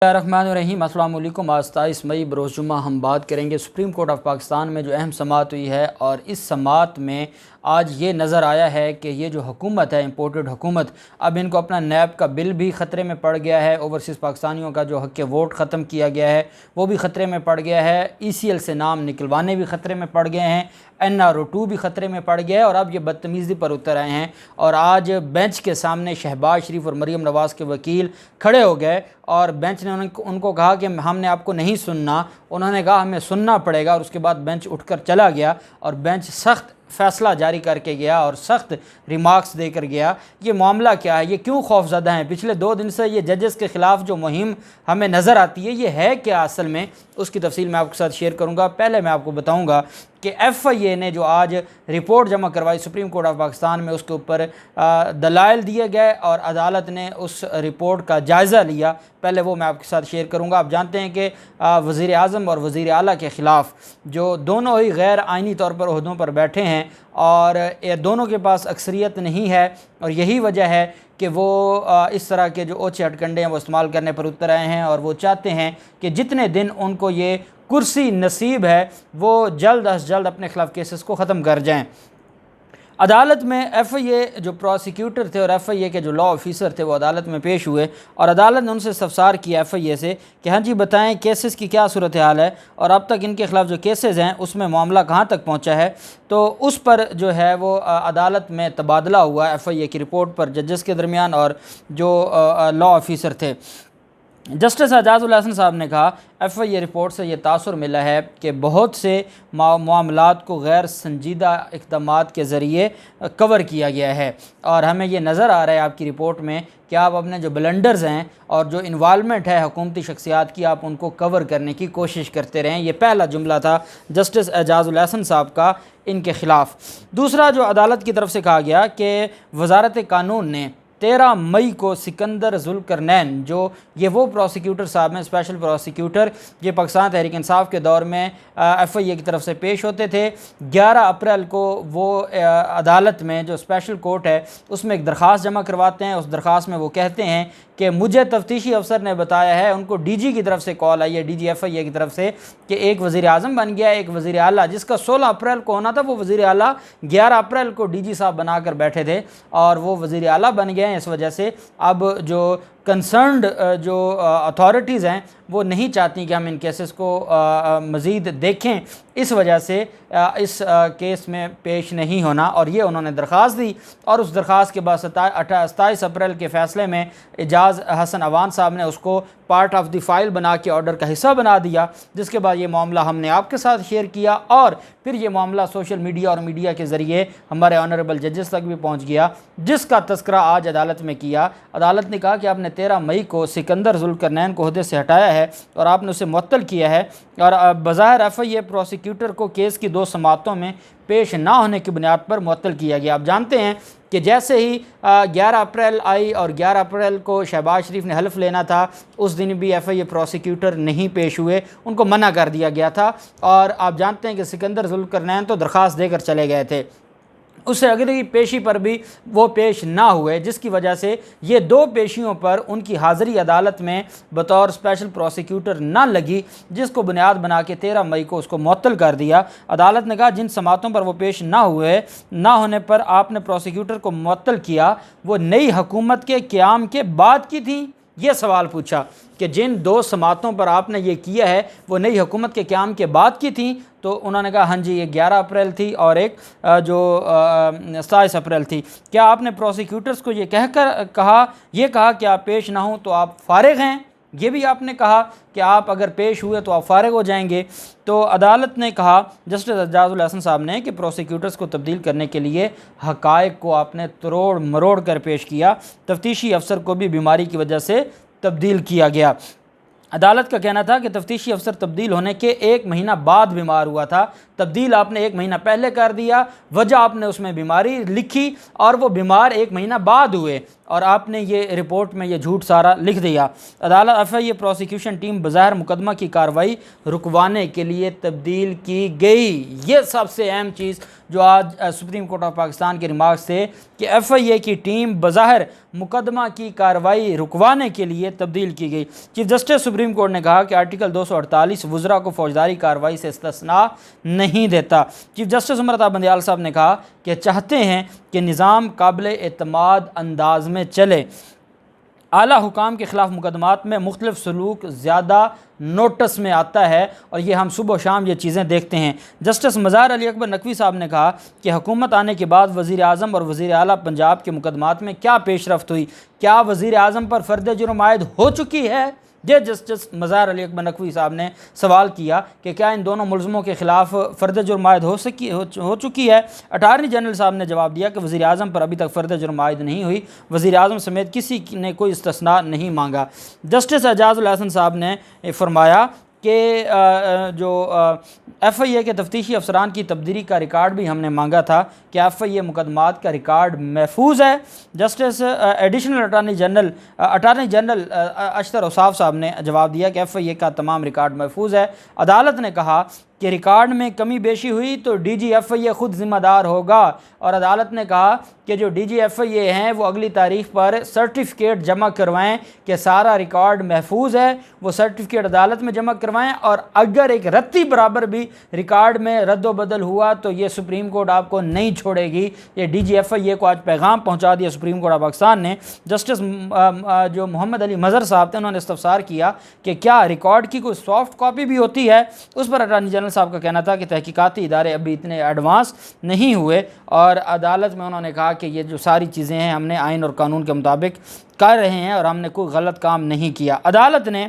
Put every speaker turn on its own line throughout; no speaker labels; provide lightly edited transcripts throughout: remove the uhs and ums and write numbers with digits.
الرحمن السلام علیکم۔ آج 27 مئی بروز جمعہ ہم بات کریں گے سپریم کورٹ آف پاکستان میں جو اہم سماعت ہوئی ہے، اور اس سماعت میں آج یہ نظر آیا ہے کہ یہ جو حکومت ہے، امپورٹڈ حکومت، اب ان کو اپنا نیب کا بل بھی خطرے میں پڑ گیا ہے، اوورسیز پاکستانیوں کا جو حق ووٹ ختم کیا گیا ہے وہ بھی خطرے میں پڑ گیا ہے، ECL سے نام نکلوانے بھی خطرے میں پڑ گئے ہیں، NRO2 بھی خطرے میں پڑ گیا ہے، اور اب یہ بدتمیزی پر اتر آئے ہیں۔ اور آج بینچ کے سامنے شہباز شریف اور مریم نواز کے وکیل کھڑے ہو گئے، اور بینچ نے ان کو کہا کہ ہم نے آپ کو نہیں سننا، انہوں نے کہا ہمیں سننا پڑے گا، اور اس کے بعد بینچ اٹھ کر چلا گیا، اور بینچ سخت فیصلہ جاری کر کے گیا اور سخت ریمارکس دے کر گیا۔ یہ معاملہ کیا ہے؟ یہ کیوں خوف زدہ ہیں؟ پچھلے 2 دن سے یہ ججز کے خلاف جو مہم ہمیں نظر آتی ہے، یہ ہے کیا اصل میں؟ اس کی تفصیل میں آپ کے ساتھ شیئر کروں گا۔ پہلے میں آپ کو بتاؤں گا کہ FIA نے جو آج رپورٹ جمع کروائی سپریم کورٹ آف پاکستان میں، اس کے اوپر دلائل دیے گئے اور عدالت نے اس رپورٹ کا جائزہ لیا۔ پہلے وہ میں آپ کے ساتھ شیئر کروں گا۔ آپ جانتے ہیں کہ وزیر اعظم اور وزیر اعلیٰ کے خلاف، جو دونوں ہی غیر آئینی طور پر عہدوں پر بیٹھے ہیں، اور یہ دونوں کے پاس اکثریت نہیں ہے، اور یہی وجہ ہے کہ وہ اس طرح کے جو اوچھے ہٹکنڈے ہیں وہ استعمال کرنے پر اتر آئے ہیں، اور وہ چاہتے ہیں کہ جتنے دن ان کو یہ کرسی نصیب ہے وہ جلد از جلد اپنے خلاف کیسز کو ختم کر جائیں۔ عدالت میں FIA جو پروسیکیوٹر تھے اور FIA کے جو لا آفیسر تھے وہ عدالت میں پیش ہوئے، اور عدالت نے ان سے استفسار کیا FIA سے کہ ہاں جی بتائیں کیسز کی کیا صورتحال ہے، اور اب تک ان کے خلاف جو کیسز ہیں اس میں معاملہ کہاں تک پہنچا ہے۔ تو اس پر جو ہے وہ عدالت میں تبادلہ ہوا FIA کی رپورٹ پر ججز کے درمیان اور جو لا آفیسر تھے۔ جسٹس اعجاز الحسن صاحب نے کہا FIA رپورٹ سے یہ تاثر ملا ہے کہ بہت سے معاملات کو غیر سنجیدہ اقدامات کے ذریعے کور کیا گیا ہے، اور ہمیں یہ نظر آ رہا ہے آپ کی رپورٹ میں کہ آپ اپنے جو بلنڈرز ہیں اور جو انوالومنٹ ہے حکومتی شخصیات کی، آپ ان کو کور کرنے کی کوشش کرتے رہیں۔ یہ پہلا جملہ تھا جسٹس اعجاز الحسن صاحب کا ان کے خلاف۔ دوسرا جو عدالت کی طرف سے کہا گیا کہ وزارت قانون نے 13 مئی کو سکندر ذوالقرنین، جو یہ وہ پروسیکیوٹر صاحب ہیں، اسپیشل پروسیکیوٹر، یہ پاکستان تحریک انصاف کے دور میں FIA کی طرف سے پیش ہوتے تھے، 11 اپریل کو وہ عدالت میں جو اسپیشل کورٹ ہے اس میں ایک درخواست جمع کرواتے ہیں۔ اس درخواست میں وہ کہتے ہیں کہ مجھے تفتیشی افسر نے بتایا ہے، ان کو DG کی طرف سے کال آئی ہے، DG FIA کی طرف سے، کہ ایک وزیر اعظم بن گیا ہے، ایک وزیر اعلیٰ جس کا 16 اپریل کو ہونا تھا، وہ وزیر اعلیٰ 11 اپریل کو DG صاحب بنا کر بیٹھے تھے، اور وہ وزیر اعلیٰ بن گئے ہیں۔ اس وجہ سے اب جو کنسرنڈ جو اتھارٹیز ہیں وہ نہیں چاہتی کہ ہم ان کیسز کو مزید دیکھیں، اس وجہ سے اس کیس میں پیش نہیں ہونا، اور یہ انہوں نے درخواست دی، اور اس درخواست کے بعد 27 اپریل کے فیصلے میں اعجاز حسن عوان صاحب نے اس کو پارٹ آف دی فائل بنا کے آرڈر کا حصہ بنا دیا، جس کے بعد یہ معاملہ ہم نے آپ کے ساتھ شیئر کیا، اور پھر یہ معاملہ سوشل میڈیا اور میڈیا کے ذریعے ہمارے آنریبل ججز تک بھی پہنچ گیا، جس کا تذکرہ آج عدالت میں کیا۔ عدالت نے کہا کہ آپ نے 13 مئی کو سکندر ذوالقرنین کو عہدے سے ہٹایا ہے اور آپ نے اسے معطل کیا ہے، اور بظاہر FIA پروسیکیوٹر کو کیس کی 2 سماعتوں میں پیش نہ ہونے کی بنیاد پر معطل کیا گیا۔ آپ جانتے ہیں کہ جیسے ہی 11 اپریل آئی اور 11 اپریل کو شہباز شریف نے حلف لینا تھا، اس دن بھی FIA پروسیکیوٹر نہیں پیش ہوئے، ان کو منع کر دیا گیا تھا، اور آپ جانتے ہیں کہ سکندر ذوالقرنین تو درخواست دے کر چلے گئے تھے، اس سے اگلی پیشی پر بھی وہ پیش نہ ہوئے، جس کی وجہ سے یہ 2 پیشیوں پر ان کی حاضری عدالت میں بطور اسپیشل پروسیکیوٹر نہ لگی، جس کو بنیاد بنا کے 13 مئی کو اس کو معطل کر دیا۔ عدالت نے کہا جن سماعتوں پر وہ پیش نہ ہونے پر آپ نے پروسیکیوٹر کو معطل کیا، وہ نئی حکومت کے قیام کے بعد کی تھیں۔ یہ سوال پوچھا کہ جن 2 سماعتوں پر آپ نے یہ کیا ہے وہ نئی حکومت کے قیام کے بعد کی تھیں، تو انہوں نے کہا ہاں جی یہ 11 اپریل تھی اور ایک جو 27 اپریل تھی۔ کیا آپ نے پروسیکیوٹرز کو یہ کہا کہ آپ پیش نہ ہوں تو آپ فارغ ہیں؟ یہ بھی آپ نے کہا کہ آپ اگر پیش ہوئے تو آپ فارغ ہو جائیں گے۔ تو عدالت نے کہا، جسٹس اعجاز الحسن صاحب نے، کہ پروسیکیوٹرز کو تبدیل کرنے کے لیے حقائق کو آپ نے تروڑ مروڑ کر پیش کیا، تفتیشی افسر کو بھی بیماری کی وجہ سے تبدیل کیا گیا۔ عدالت کا کہنا تھا کہ تفتیشی افسر تبدیل ہونے کے 1 مہینہ بعد بیمار ہوا تھا، تبدیل آپ نے 1 مہینہ پہلے کر دیا، وجہ آپ نے اس میں بیماری لکھی، اور وہ بیمار 1 مہینہ بعد ہوئے، اور آپ نے یہ رپورٹ میں یہ جھوٹ سارا لکھ دیا۔ عدالت FIA پروسیکیوشن ٹیم بظاہر مقدمہ کی کارروائی رکوانے کے لیے تبدیل کی گئی۔ یہ سب سے اہم چیز جو آج سپریم کورٹ آف پاکستان کے ریمارکس سے کہ ایف آئی اے کی ٹیم بظاہر مقدمہ کی کارروائی رکوانے کے لیے تبدیل کی گئی۔ چیف جسٹس سپریم کورٹ نے کہا کہ آرٹیکل 248 وزراء کو فوجداری کارروائی سے استثناء نہیں دیتا۔ چیف جسٹس عمر عطا بندیال صاحب نے کہا کہ چاہتے ہیں کہ نظام قابل اعتماد انداز میں چلے۔ اعلیٰ حکام کے خلاف مقدمات میں مختلف سلوک زیادہ نوٹس میں آتا ہے، اور یہ ہم صبح و شام یہ چیزیں دیکھتے ہیں۔ جسٹس مظہر علی اکبر نقوی صاحب نے کہا کہ حکومت آنے کے بعد وزیر اعظم اور وزیر اعلیٰ پنجاب کے مقدمات میں کیا پیش رفت ہوئی؟ کیا وزیر اعظم پر فرد جرم عائد ہو چکی ہے؟ یہ جسٹس مظہر علی اکبر نقوی صاحب نے سوال کیا کہ کیا ان دونوں ملزموں کے خلاف فرد جرم عائد ہو چکی ہے؟ اٹارنی جنرل صاحب نے جواب دیا کہ وزیر اعظم پر ابھی تک فرد جرم عائد نہیں ہوئی، وزیر اعظم سمیت کسی نے کوئی استثناء نہیں مانگا۔ جسٹس اعجاز الحسن صاحب نے فرمایا کہ جو ایف آئی اے کے تفتیشی افسران کی تبدیلی کا ریکارڈ بھی ہم نے مانگا تھا کہ ایف آئی اے مقدمات کا ریکارڈ محفوظ ہے۔ جسٹس ایڈیشنل اٹارنی جنرل اشتر اوصاف صاحب نے جواب دیا کہ ایف آئی اے کا تمام ریکارڈ محفوظ ہے۔ عدالت نے کہا کہ ریکارڈ میں کمی بیشی ہوئی تو ڈی جی ایف آئی اے خود ذمہ دار ہوگا، اور عدالت نے کہا کہ جو ڈی جی ایف آئی اے ہیں وہ اگلی تاریخ پر سرٹیفکیٹ جمع کروائیں کہ سارا ریکارڈ محفوظ ہے، وہ سرٹیفکیٹ عدالت میں جمع کروائیں، اور اگر ایک رتی برابر بھی ریکارڈ میں رد و بدل ہوا تو یہ سپریم کورٹ آپ کو نہیں چھوڑے گی۔ یہ ڈی جی ایف آئی اے کو آج پیغام پہنچا دیا سپریم کورٹ آف پاکستان نے۔ جسٹس جو محمد علی مظہر صاحب تھے، انہوں نے استفسار کیا کہ کیا ریکارڈ کی کوئی سافٹ کاپی بھی ہوتی ہے؟ اس پر اٹارنی جنرل صاحب کا کہنا تھا کہ تحقیقاتی ادارے ابھی اتنے ایڈوانس نہیں ہوئے، اور عدالت میں انہوں نے کہا کہ یہ جو ساری چیزیں ہیں ہم نے آئین اور قانون کے مطابق کر رہے ہیں اور ہم نے کوئی غلط کام نہیں کیا۔ عدالت نے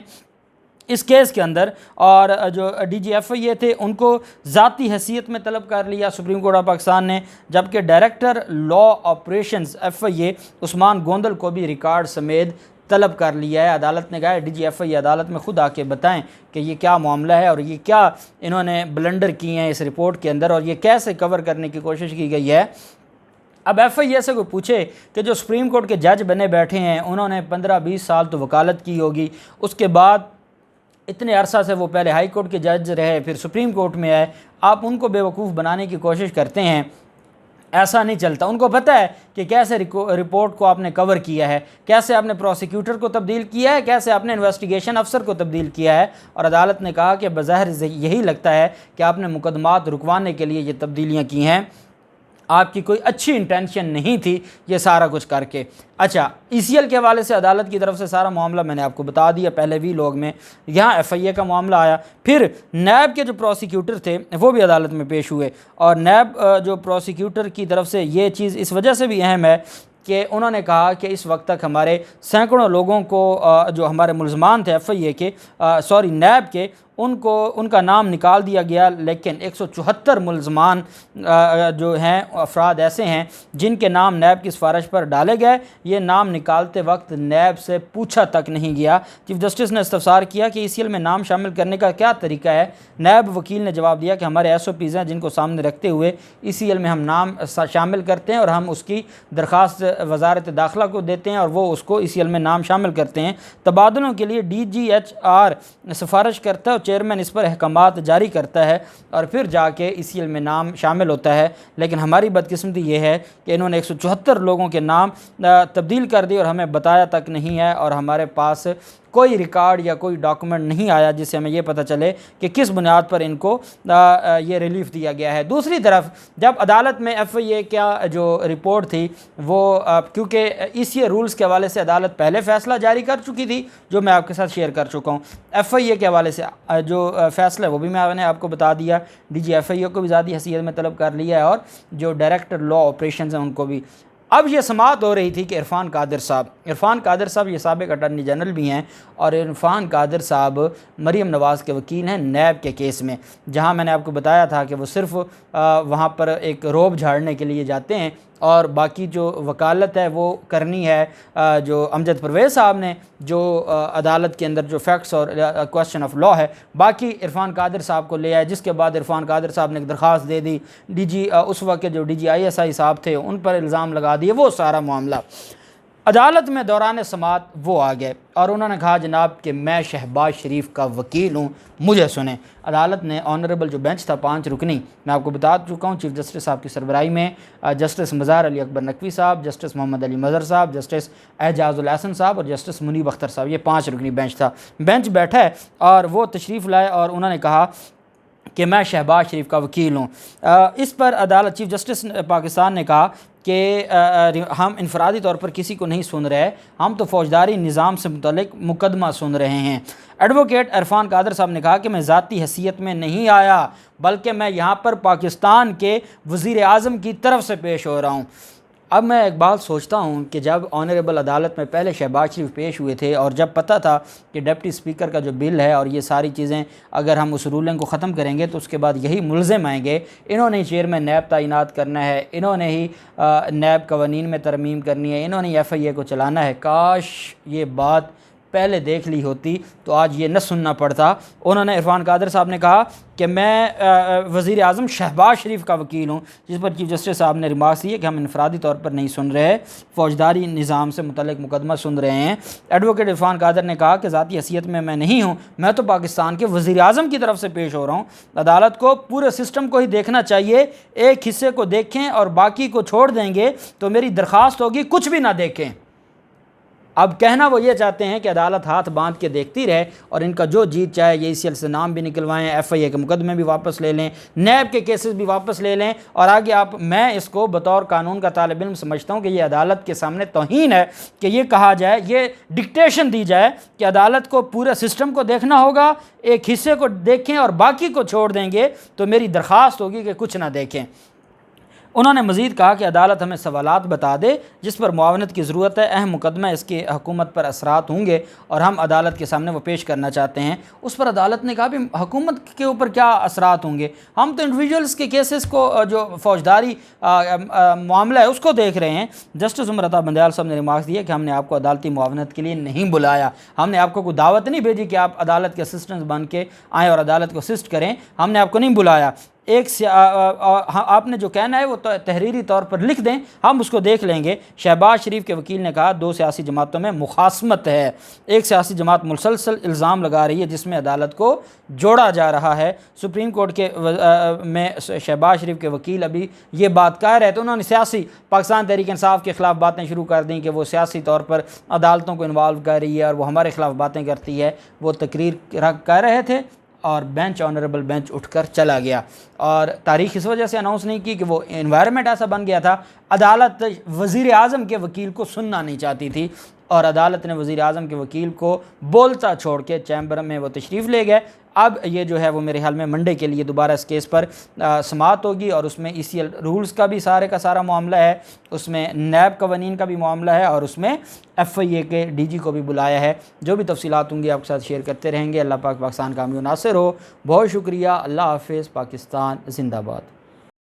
اس کیس کے اندر اور جو ڈی جی ایف آئی اے تھے ان کو ذاتی حیثیت میں طلب کر لیا سپریم کورٹ آف پاکستان نے، جبکہ ڈائریکٹر لا آپریشنز ایف آئی اے عثمان گوندل کو بھی ریکارڈ سمیت طلب کر لیا ہے۔ عدالت نے کہا ہے ڈی جی ایف آئی اے عدالت میں خود آ کے بتائیں کہ یہ کیا معاملہ ہے اور یہ کیا انہوں نے بلنڈر کیے ہیں اس رپورٹ کے اندر، اور یہ کیسے کور کرنے کی کوشش کی گئی ہے۔ اب ایف آئی اے سے کوئی پوچھے کہ جو سپریم کورٹ کے جج بنے بیٹھے ہیں انہوں نے 15-20 سال تو وکالت کی ہوگی، اس کے بعد اتنے عرصہ سے وہ پہلے ہائی کورٹ کے جج رہے پھر سپریم کورٹ میں آئے، آپ ان کو بیوقوف بنانے کی کوشش کرتے ہیں، ایسا نہیں چلتا۔ ان کو پتہ ہے کہ کیسے رپورٹ کو آپ نے کور کیا ہے، کیسے آپ نے پروسیکیوٹر کو تبدیل کیا ہے، کیسے آپ نے انویسٹیگیشن افسر کو تبدیل کیا ہے، اور عدالت نے کہا کہ بظاہر یہی لگتا ہے کہ آپ نے مقدمات رکوانے کے لیے یہ تبدیلیاں کی ہیں، آپ کی کوئی اچھی انٹینشن نہیں تھی یہ سارا کچھ کر کے۔ اچھا، ای سی ایل کے حوالے سے عدالت کی طرف سے سارا معاملہ میں نے آپ کو بتا دیا پہلے بھی لوگ میں، یہاں ایف آئی اے کا معاملہ آیا، پھر نیب کے جو پروسیکیوٹر تھے وہ بھی عدالت میں پیش ہوئے، اور نیب جو پروسیکیوٹر کی طرف سے یہ چیز اس وجہ سے بھی اہم ہے کہ انہوں نے کہا کہ اس وقت تک ہمارے سینکڑوں لوگوں کو جو ہمارے ملزمان تھے ایف آئی اے کے نیب کے ان کا نام نکال دیا گیا، لیکن 174 ملزمان جو ہیں افراد ایسے ہیں جن کے نام نیب کی سفارش پر ڈالے گئے، یہ نام نکالتے وقت نیب سے پوچھا تک نہیں گیا۔ چیف جسٹس نے استفسار کیا کہ ای سی ایل میں نام شامل کرنے کا کیا طریقہ ہے؟ نیب وکیل نے جواب دیا کہ ہمارے ایس او پیز ہیں جن کو سامنے رکھتے ہوئے ای سی ایل میں ہم نام شامل کرتے ہیں، اور ہم اس کی درخواست وزارت داخلہ کو دیتے ہیں اور وہ اس کو ای سی ایل میں نام شامل کرتے ہیں۔ تبادلوں کے لیے ڈی جی ایچ آر سفارش کرتا ہے اور چیئرمین اس پر احکامات جاری کرتا ہے، اور پھر جا کے ای سی ایل میں نام شامل ہوتا ہے۔ لیکن ہماری بدقسمتی یہ ہے کہ انہوں نے 174 لوگوں کے نام تبدیل کر دی اور ہمیں بتایا تک نہیں ہے، اور ہمارے پاس کوئی ریکارڈ یا کوئی ڈاکومنٹ نہیں آیا جس سے ہمیں یہ پتہ چلے کہ کس بنیاد پر ان کو یہ ریلیف دیا گیا ہے۔ دوسری طرف جب عدالت میں ایف آئی اے کا جو رپورٹ تھی وہ کیونکہ ای سی اے رولز کے حوالے سے عدالت پہلے فیصلہ جاری کر چکی تھی جو میں آپ کے ساتھ شیئر کر چکا ہوں، ایف آئی اے کے حوالے سے جو فیصلہ ہے وہ بھی میں نے آپ کو بتا دیا، ڈی جی ایف آئی اے کو بھی ذاتی حیثیت میں طلب کر لیا ہے، اور جو ڈائریکٹر لا آپریشنز ہیں ان کو بھی۔ اب یہ سماعت ہو رہی تھی کہ عرفان قادر صاحب یہ سابق اٹارنی جنرل بھی ہیں، اور عرفان قادر صاحب مریم نواز کے وکیل ہیں نیب کے کیس میں، جہاں میں نے آپ کو بتایا تھا کہ وہ صرف وہاں پر ایک روب جھاڑنے کے لیے جاتے ہیں، اور باقی جو وکالت ہے وہ کرنی ہے جو امجد پرویز صاحب نے، جو عدالت کے اندر جو فیکٹس اور کوسچن آف لا ہے، باقی عرفان قادر صاحب کو لے آئے، جس کے بعد عرفان قادر صاحب نے ایک درخواست دے دی، ڈی جی اس وقت جو D G I S I صاحب تھے ان پر الزام لگا دیے، وہ سارا معاملہ۔ عدالت میں دوران سماعت وہ آ گئے اور انہوں نے کہا جناب کہ میں شہباز شریف کا وکیل ہوں، مجھے سنیں۔ عدالت نے آنریبل جو بینچ تھا 5 رکنی، میں آپ کو بتا چکا ہوں، چیف جسٹس صاحب کی سربراہی میں جسٹس مزار علی اکبر نقوی صاحب، جسٹس محمد علی مظہر صاحب، جسٹس اعجاز الحسن صاحب اور جسٹس منیب اختر صاحب، یہ 5 رکنی بینچ تھا۔ بینچ بیٹھا ہے اور وہ تشریف لائے اور انہوں نے کہا کہ میں شہباز شریف کا وکیل ہوں۔ اس پر عدالت چیف جسٹس پاکستان نے کہا کہ ہم انفرادی طور پر کسی کو نہیں سن رہے، ہم تو فوجداری نظام سے متعلق مقدمہ سن رہے ہیں۔ ایڈوکیٹ عرفان قادر صاحب نے کہا کہ میں ذاتی حیثیت میں نہیں آیا، بلکہ میں یہاں پر پاکستان کے وزیر اعظم کی طرف سے پیش ہو رہا ہوں۔ اب میں ایک بات سوچتا ہوں کہ جب آنریبل عدالت میں پہلے شہباز شریف پیش ہوئے تھے اور جب پتہ تھا کہ ڈپٹی اسپیکر کا جو بل ہے اور یہ ساری چیزیں اگر ہم اس رولنگ کو ختم کریں گے تو اس کے بعد یہی ملزم آئیں گے، انہوں نے چیئرمین نیب تعینات کرنا ہے، انہوں نے ہی نیب قوانین میں ترمیم کرنی ہے، انہوں نے ایف آئی اے کو چلانا ہے، کاش یہ بات پہلے دیکھ لی ہوتی تو آج یہ نہ سننا پڑتا۔ انہوں نے عرفان قادر صاحب نے کہا کہ میں وزیر اعظم شہباز شریف کا وکیل ہوں، جس پر چیف جسٹس صاحب نے ریمارکس دی ہے کہ ہم انفرادی طور پر نہیں سن رہے، فوجداری نظام سے متعلق مقدمہ سن رہے ہیں۔ ایڈوکیٹ عرفان قادر نے کہا کہ ذاتی حیثیت میں نہیں ہوں، میں تو پاکستان کے وزیر اعظم کی طرف سے پیش ہو رہا ہوں۔ عدالت کو پورے سسٹم کو ہی دیکھنا چاہیے، ایک حصے کو دیکھیں اور باقی کو چھوڑ دیں گے تو میری درخواست ہوگی کچھ بھی نہ دیکھیں۔ اب کہنا وہ یہ چاہتے ہیں کہ عدالت ہاتھ باندھ کے دیکھتی رہے اور ان کا جو جیت چاہے یہ سی ایل سے نام بھی نکلوائیں، ایف آئی اے کے مقدمے بھی واپس لے لیں، نیب کے کیسز بھی واپس لے لیں، اور آگے میں اس کو بطور قانون کا طالب علم سمجھتا ہوں کہ یہ عدالت کے سامنے توہین ہے کہ یہ کہا جائے، یہ ڈکٹیشن دی جائے کہ عدالت کو پورے سسٹم کو دیکھنا ہوگا، ایک حصے کو دیکھیں اور باقی کو چھوڑ دیں گے تو میری درخواست ہوگی کہ کچھ نہ دیکھیں۔ انہوں نے مزید کہا کہ عدالت ہمیں سوالات بتا دے جس پر معاونت کی ضرورت ہے، اہم مقدمہ اس کی حکومت پر اثرات ہوں گے اور ہم عدالت کے سامنے وہ پیش کرنا چاہتے ہیں۔ اس پر عدالت نے کہا بھی حکومت کے اوپر کیا اثرات ہوں گے، ہم تو انڈیویجولز کے کیسز کو جو فوجداری معاملہ ہے اس کو دیکھ رہے ہیں۔ جسٹس عمر عطا بندیال صاحب نے ریمارکس دیا کہ ہم نے آپ کو عدالتی معاونت کے لیے نہیں بلایا، ہم نے آپ کو کوئی دعوت نہیں بھیجی کہ آپ عدالت کے اسسٹنٹ بن کے آئیں اور عدالت کو اسسٹ کریں، ہم نے آپ کو نہیں بلایا۔ آپ نے جو کہنا ہے وہ تحریری طور پر لکھ دیں، ہم اس کو دیکھ لیں گے۔ شہباز شریف کے وکیل نے کہا 2 سیاسی جماعتوں میں مخاصمت ہے، ایک سیاسی جماعت مسلسل الزام لگا رہی ہے جس میں عدالت کو جوڑا جا رہا ہے۔ سپریم کورٹ کے میں شہباز شریف کے وکیل ابھی یہ بات کہہ رہے تو انہوں نے سیاسی پاکستان تحریک انصاف کے خلاف باتیں شروع کر دیں کہ وہ سیاسی طور پر عدالتوں کو انوالو کر رہی ہے اور وہ ہمارے خلاف باتیں کرتی ہے۔ وہ تقریر کر رہے تھے اور آنریبل بینچ اٹھ کر چلا گیا، اور تاریخ اس وجہ سے اناؤنس نہیں کی کہ وہ انوائرمنٹ ایسا بن گیا تھا، عدالت وزیر اعظم کے وکیل کو سننا نہیں چاہتی تھی اور عدالت نے وزیر اعظم کے وکیل کو بولتا چھوڑ کے چیمبر میں وہ تشریف لے گئے۔ اب یہ جو ہے وہ میرے خیال میں منڈے کے لیے دوبارہ اس کیس پر سماعت ہوگی اور اس میں ای سی ایل رولز کا بھی سارے کا سارا معاملہ ہے، اس میں نیب قوانین کا بھی معاملہ ہے اور اس میں ایف آئی اے کے ڈی جی کو بھی بلایا ہے۔ جو بھی تفصیلات ہوں گی آپ کے ساتھ شیئر کرتے رہیں گے۔ اللہ پاک پاکستان کا حامی و ناصر ہو۔ بہت شکریہ، اللہ حافظ، پاکستان زندہ باد۔